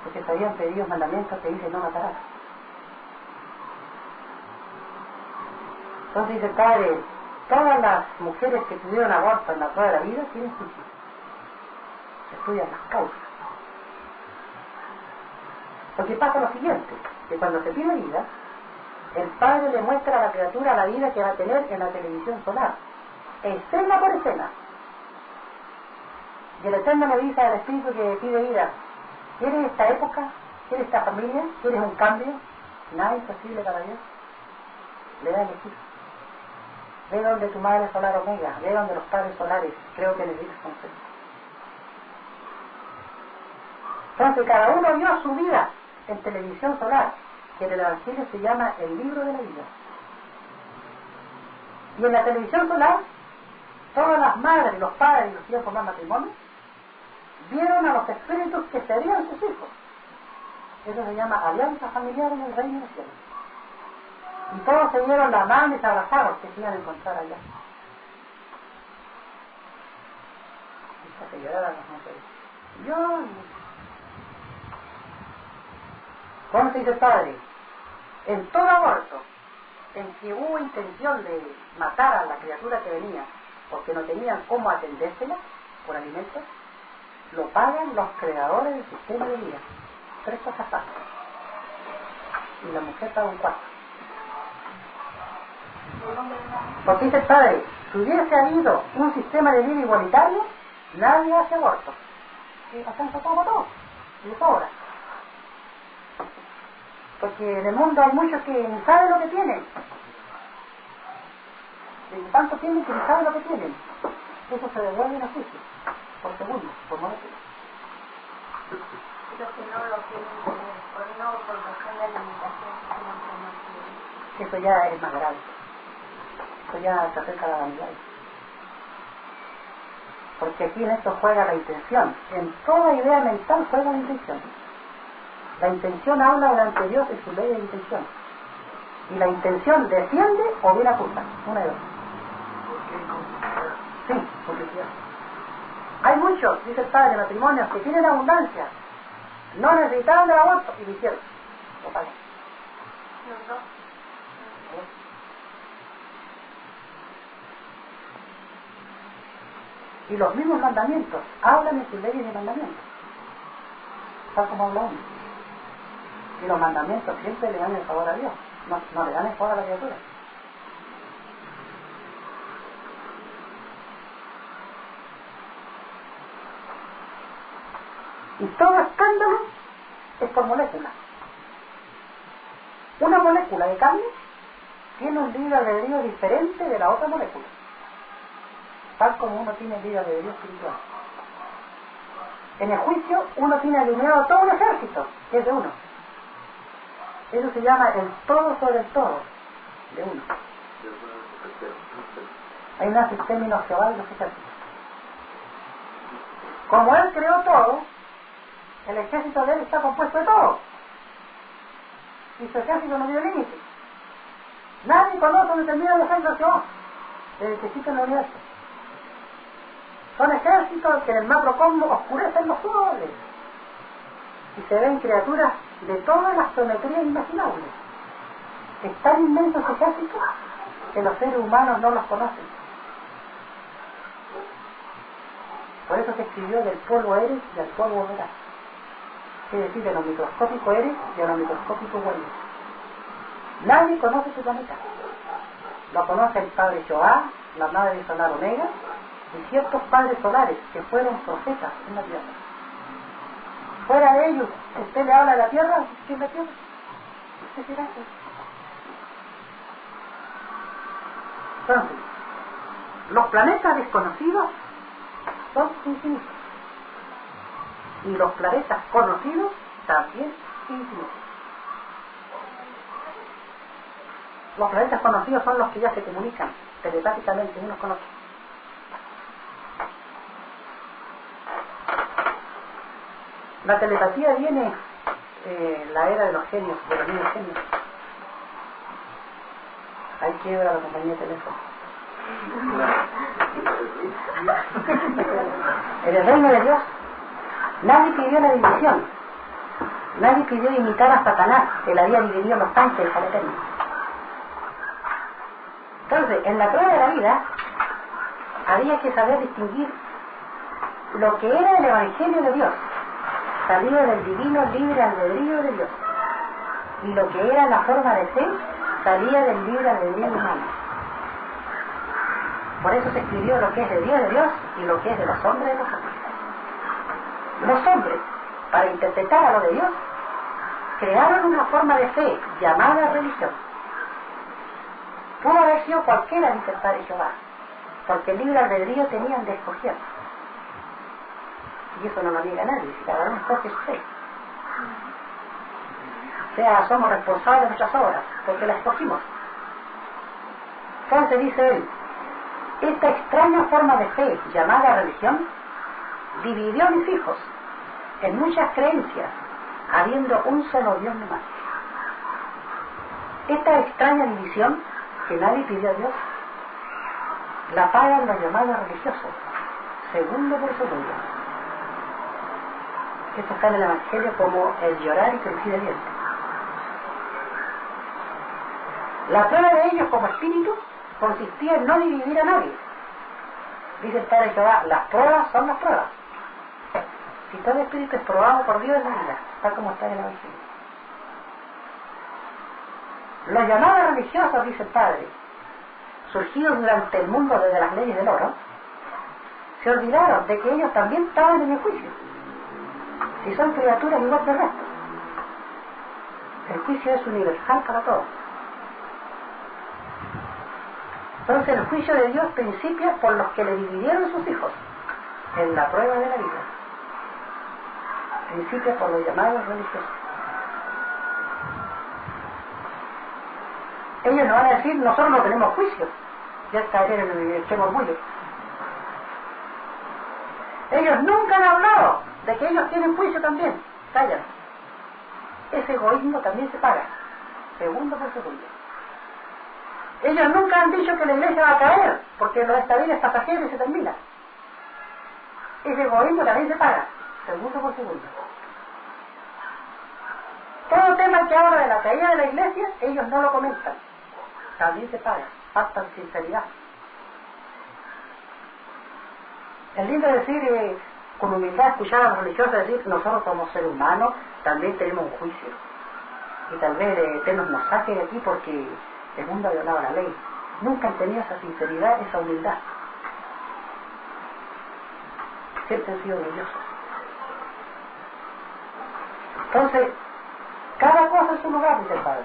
porque se habían pedido mandamientos que dicen no matarás. Entonces dice el Padre, todas las mujeres que tuvieron aborto en la prueba de la vida tienen juicio. Se estudian las causas. Porque pasa lo siguiente, que cuando se pide vida, el Padre le muestra a la criatura la vida que va a tener en la televisión solar, escena por escena. Y el Eterno le dice al Espíritu que pide vida, ¿quieres esta época? ¿Quieres esta familia? ¿Quieres un cambio? Nada imposible para Dios. Le da a elegir. Ve donde tu madre solar Omega, ve donde los padres solares, creo que necesitas consejo. Entonces cada uno vio su vida en televisión solar, que en el Evangelio se llama el libro de la vida. Y en la televisión solar, todas las madres, los padres y los hijos formar matrimonio, vieron a los espíritus que serían sus hijos. Eso se llama alianza familiar en el reino de los cielos. Y todos se dieron la mano y se abrazaron que se iban a encontrar allá. Y se lloraron las mujeres. Yo. ¿Cómo se dice el Padre? En todo aborto, en que hubo intención de matar a la criatura que venía, porque no tenían cómo atendérsela por alimentos, lo pagan los creadores del sistema de vida. 3 cosas pasan. Y la mujer paga un cuarto. Porque dice el Padre, si hubiese habido un sistema de vida igualitario, nadie hace aborto. Y alcanza todo, y de sobra. Porque en el mundo hay muchos que ni saben lo que tienen. Y tanto tienen que ni saben lo que tienen. eso se devuelve en el juicio, por segundo, por molécula. Pero que no lo quieren tener, por razón de limitación, no. Eso ya es más grave. Eso ya se acerca a la vanidad. Porque aquí en esto juega la intención. En toda idea mental juega la intención. La intención habla delante de Dios en su ley de intención. Y la intención defiende o bien acusa. Una de dos. Sí, complicidad. Hay muchos, dice el padre, matrimonios que tienen abundancia. No necesitaban del aborto y lo hicieron. Lo pagan. Los dos. Y los mismos mandamientos hablan en sus leyes de mandamientos, tal como habla uno. Y los mandamientos siempre le dan el favor a Dios, no le dan el favor a la criatura. Y todo escándalo es por molécula. Una molécula de carne tiene un libre albedrío diferente de la otra molécula, tal como uno tiene el libre albedrío espiritual. En el juicio uno tiene alineado todo un ejército, que es de uno. Eso se llama el todo sobre el todo, de uno. Hay un término Jehová de los ejércitos. Como Él creó todo, el ejército de Él está compuesto de todo. Y su ejército no tiene límite. Nadie conoce dónde termina el ejército de Jehová, desde que existe en el universo. Son ejércitos que en el macrocosmos oscurecen los soles y se ven criaturas de todas las geometrías imaginables. Es tan inmenso ese ejército que los seres humanos no los conocen. Por eso se escribió del polvo eres y al polvo volverás. Es decir, de lo microscópico eres y a lo microscópico vuelves. Nadie conoce su planeta. Lo conoce el padre Jehová, la madre solar Omega y ciertos padres solares que fueron profetas en la tierra. Fuera de ellos, usted le habla de la tierra, ¿quién la tierra? ¿Qué será eso? Entonces, los planetas desconocidos son infinitos. Y los planetas conocidos también infinitos. Los planetas conocidos son los que ya se comunican telepáticamente unos con otros. La telepatía viene la era de los genios, de los niños genios. Ahí quiebra la compañía de teléfono. En el reino de Dios nadie pidió la división, nadie pidió imitar a Satanás, que le había dividido los ángeles al Eterno. Entonces, en la prueba de la vida había que saber distinguir lo que era el Evangelio de Dios, salido del divino libre albedrío de Dios, y lo que era la forma de fe, salía del libre albedrío humano. Por eso se escribió lo que es de Dios y lo que es de los hombres de los hombres. Los hombres, para interpretar a lo de Dios, crearon una forma de fe llamada religión. Pudo haber sido cualquiera, dice el padre Jehová, porque el libre albedrío tenían de escoger. Y eso no lo niega nadie, si cada uno escoge su fe. O sea, somos responsables de nuestras obras, porque las escogimos. Entonces dice él, esta extraña forma de fe llamada religión dividió a mis hijos en muchas creencias, habiendo un solo Dios nomás. Esta extraña división, que nadie pidió a Dios, la pagan los llamados religiosos, segundo por segundo. Esto está en el Evangelio como el llorar y crujir de dientes. La prueba de ellos como espíritu consistía en no dividir a nadie. Dice el Padre Jehová, las pruebas son las pruebas. Si todo espíritu es probado por Dios en la vida, tal como está en el Evangelio. Los llamados religiosos, dice el Padre, surgidos durante el mundo desde las leyes del oro, se olvidaron de que ellos también estaban en el juicio, si son criaturas igual que el resto. El juicio es universal para todos. Entonces el juicio de Dios principia por los que le dividieron sus hijos en la prueba de la vida. Principia por los llamados religiosos. Ellos no van a decir, nosotros no tenemos juicio. Ya caer en el extremo orgullo. Ellos nunca han hablado de que ellos tienen juicio también. Callan. Ese egoísmo también se paga, segundo por segundo. Ellos nunca han dicho que la iglesia va a caer, porque lo de esta vida es pasajero y se termina. Ese egoísmo también se paga, segundo por segundo. Todo tema que habla de la caída de la iglesia, ellos no lo comentan. También se paga, falta sinceridad. Es lindo decir, con humildad, escuchar a los religiosos decir, nosotros como seres humanos también tenemos un juicio. Y tal vez el Eterno nos saque de aquí porque el mundo ha violado la ley. Nunca han tenido esa sinceridad, esa humildad. Siempre han sido orgullosos. Entonces, cada cosa en su lugar, dice el Padre.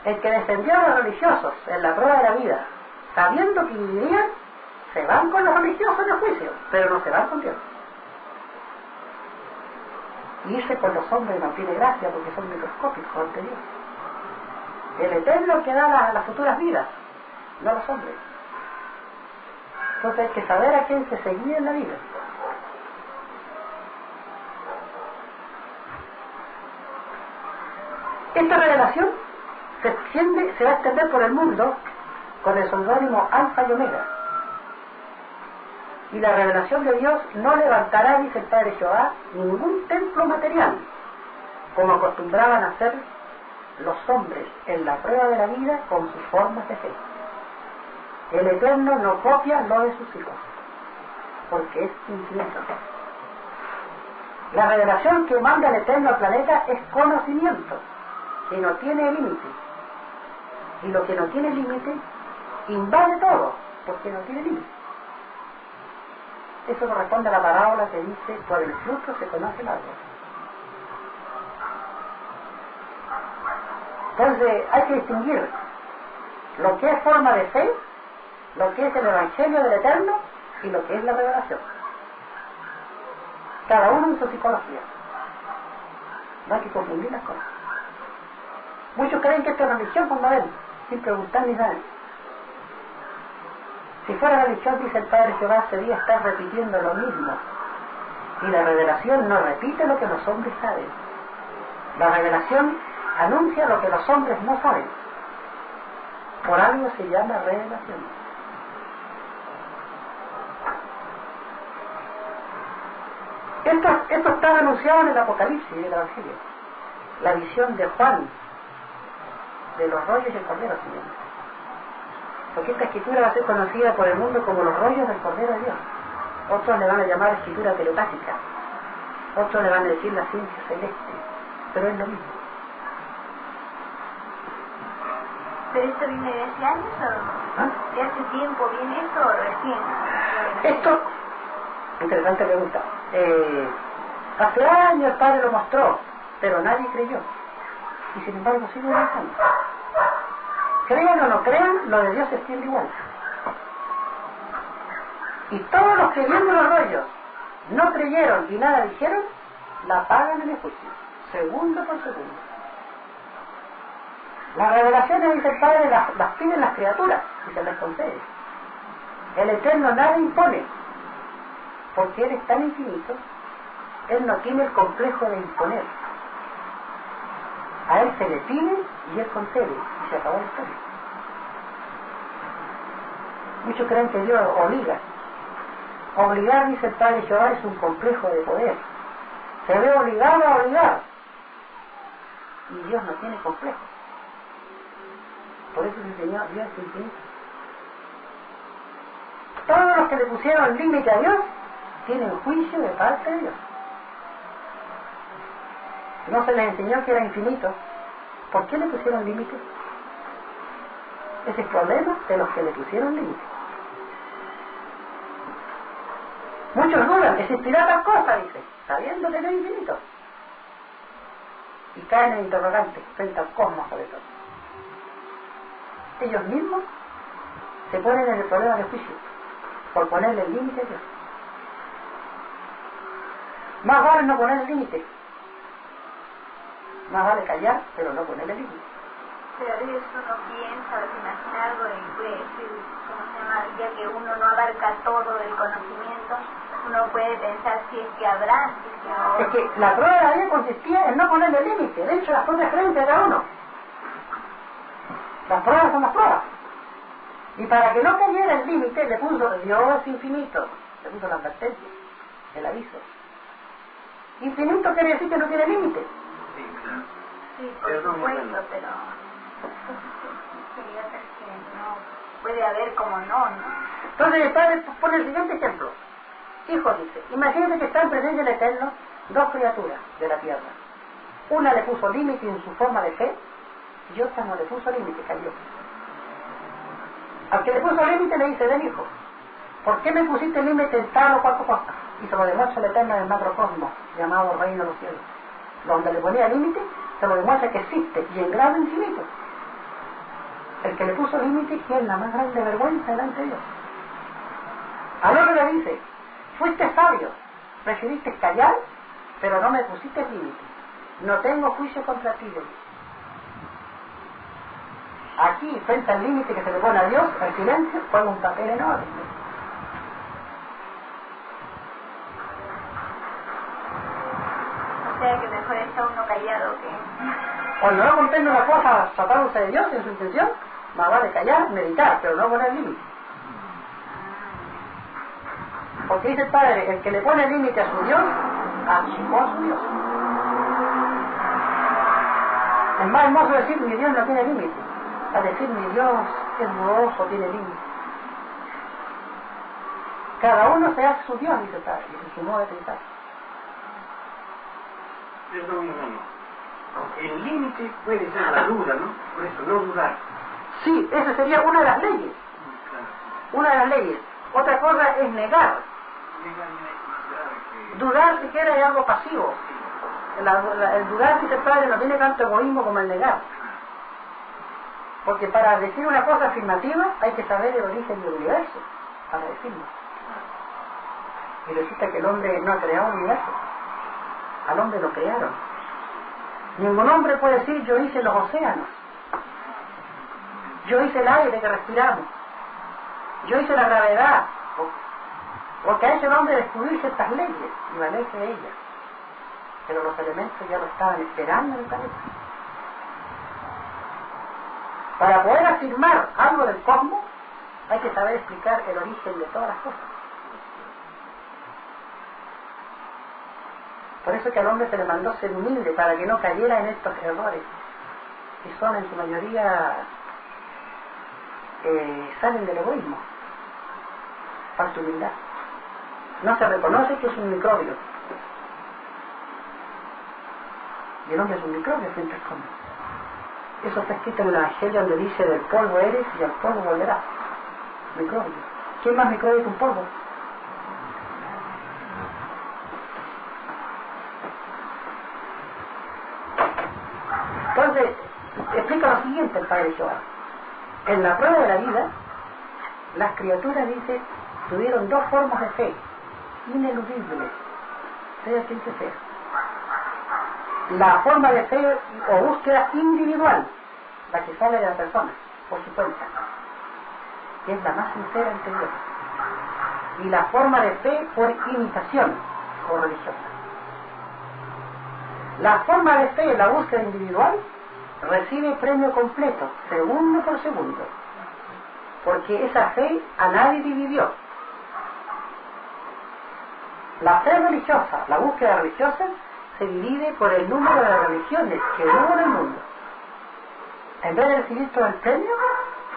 El que defendió a los religiosos en la prueba de la vida, sabiendo que vivirían, se van con los religiosos en el juicio, pero no se van con Dios. Y irse con los hombres no tiene gracia porque son microscópicos ante Dios. El Eterno que da las futuras vidas, no los hombres. Entonces hay que saber a quién se seguía en la vida. Esta revelación se va a extender por el mundo con el seudónimo Alfa y Omega. Y la revelación de Dios no levantará, dice el Padre Jehová, ningún templo material, como acostumbraban a hacer los hombres en la prueba de la vida con sus formas de fe. El Eterno no copia lo de sus hijos, porque es infinito. La revelación que manda el Eterno al planeta es conocimiento, que no tiene límite. Y lo que no tiene límite invade todo, porque no tiene límite. Eso corresponde a la parábola que dice, por el fruto se conoce el árbol. Entonces hay que distinguir lo que es forma de fe, lo que es el Evangelio del Eterno y lo que es la revelación. Cada uno en su psicología. No hay que confundir las cosas. Muchos creen que esta es religión como ven, sin preguntar ni nada. Si fuera religión, dice el Padre Jehová, sería estar repitiendo lo mismo. Y la revelación no repite lo que los hombres saben. La revelación anuncia lo que los hombres no saben. Por algo se llama revelación. Esto está anunciado en el Apocalipsis del Evangelio. La visión de Juan, de los rollos y el cordero, señor. Porque esta escritura va a ser conocida por el mundo como los rollos del Cordero de Dios. Otros le van a llamar escritura telepática. Otros le van a decir la ciencia celeste. Pero es lo mismo. ¿Pero esto viene de hace años o no? ¿De hace tiempo viene esto o recién? Esto, interesante pregunta. Hace años el Padre lo mostró, pero nadie creyó. Y sin embargo sigue avanzando. Crean o no crean, lo de Dios se extiende igual. Y todos los que viendo los rollos no creyeron y nada dijeron, la pagan en el juicio, segundo por segundo. Las revelaciones, dice el Padre, las piden las criaturas y se les concede. El Eterno nada impone, porque Él es tan infinito, Él no tiene el complejo de imponer. A Él se le pide y Él concede, y se acabó la historia. Muchos creen que Dios obliga. Obligar, dice el Padre Jehová, es un complejo de poder. Se ve obligado a obligar. Y Dios no tiene complejo. Por eso el Señor, Dios es infinito. Todos los que le pusieron límite a Dios tienen juicio de parte de Dios. No se les enseñó que era infinito. ¿Por qué le pusieron límite? Ese es el problema de los que le pusieron límite. Muchos dudan, existirá tal cosa, dice, sabiendo que no es infinito. Y caen en interrogante frente al cosmos sobre todo. Ellos mismos se ponen en el problema de juicio por ponerle el límite a Dios. Más vale no poner el límite. Más vale callar, pero no ponerle el límite. Pero a veces uno piensa o se imagina algo y puede decir, ¿cómo se llama? Ya que uno no abarca todo el conocimiento, uno puede pensar si es que habrá, si es que no. Es que la prueba de la vida consistía en no ponerle límite. De hecho, las propias creencias de cada uno. Las pruebas son las pruebas. Y para que no cayera el límite, le puso Dios infinito. Le puso la advertencia, el aviso. Infinito quiere decir que no tiene límite. Sí, claro. Sí, por supuesto, pero quería ver que no puede haber como no. Entonces el Padre pone el siguiente ejemplo. Hijo, dice, imagínate que están en presencia del Eterno dos criaturas de la tierra. Una le puso límite en su forma de fe y otra no le puso límite, cayó. Al que le puso límite le dice, ven hijo, ¿por qué me pusiste límite en tal o cual cosa? Y se lo demuestra el Eterno en el macrocosmos, llamado Reino de los Cielos. Donde le ponía límite, se lo demuestra que existe y en grado infinito. El que le puso límite tiene la más grande vergüenza delante de Dios. Al otro le dice, fuiste sabio, preferiste callar, pero no me pusiste límite. No tengo juicio contra ti. Aquí, frente al límite que se le pone a Dios, el silencio juega un papel enorme. O sea que mejor está uno callado que... Cuando no comprende una cosa tratándose de Dios en su intención, más vale callar, meditar, pero no poner límite. Porque dice el Padre, el que le pone límite a su Dios, achicó a su Dios. Es más hermoso decir, mi Dios no tiene límite, a decir, mi Dios es dudoso, tiene límite. Cada uno se hace su Dios, dice el Padre, en su modo de pensar. Perdón, hermano. El límite puede ser la duda, ¿no? Por eso, no dudar. Sí, esa sería una de las leyes. Una de las leyes. Otra cosa es negar. Dudar siquiera es algo pasivo. El dudar, dice el Padre, no tiene tanto egoísmo como el negar. Porque para decir una cosa afirmativa hay que saber el origen del universo para decirlo. Y resulta que el hombre no ha creado el universo. Al hombre lo crearon. Ningún hombre puede decir yo hice los océanos, yo hice el aire que respiramos, yo hice la gravedad, porque ha hecho el hombre descubrir ciertas leyes y valerse de ellas. Pero los elementos ya lo estaban esperando en el planeta. Para poder afirmar algo del cosmos hay que saber explicar el origen de todas las cosas. Por eso que al hombre se le mandó ser humilde, para que no cayera en estos errores, que son en su mayoría, salen del egoísmo, falta humildad. No se reconoce que es un microbio. Y el hombre es un microbio frente al cosmos. Eso está escrito en el Evangelio donde dice, del polvo eres y al polvo volverás. Microbio. ¿Quién más microbio que un polvo? Entonces, explica lo siguiente el Padre Jehová. En la prueba de la vida, las criaturas, dice, tuvieron dos formas de fe, ineludibles, sea quien que sea. La forma de fe o búsqueda individual, la que sale de la persona, por su cuenta, que es la más sincera ante Dios. Y la forma de fe por imitación o religiosa. La forma de fe, la búsqueda individual, recibe premio completo, segundo por segundo, porque esa fe a nadie dividió. La fe religiosa, la búsqueda religiosa, se divide por el número de las religiones que hubo en el mundo. En vez de recibir todo el premio,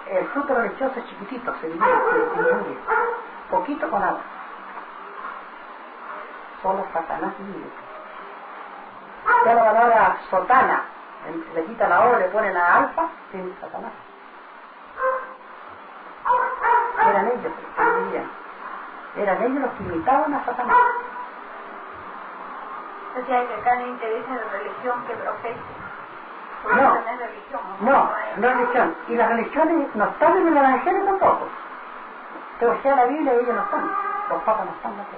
el fruto religioso es chiquitito, se divide, poquito con nada. Solo Satanás divide. Ya la palabra sotana, le quita la O, le pone la alfa, sin Satanás. Eran ellos los que dividían. Eran ellos los que imitaban a Satanás. O sea que acá no interesa la religión que profese. No, no es religión. Y las religiones no están en el Evangelio tampoco. Te ojea la Biblia y ellos no están. Los papas no están aquí.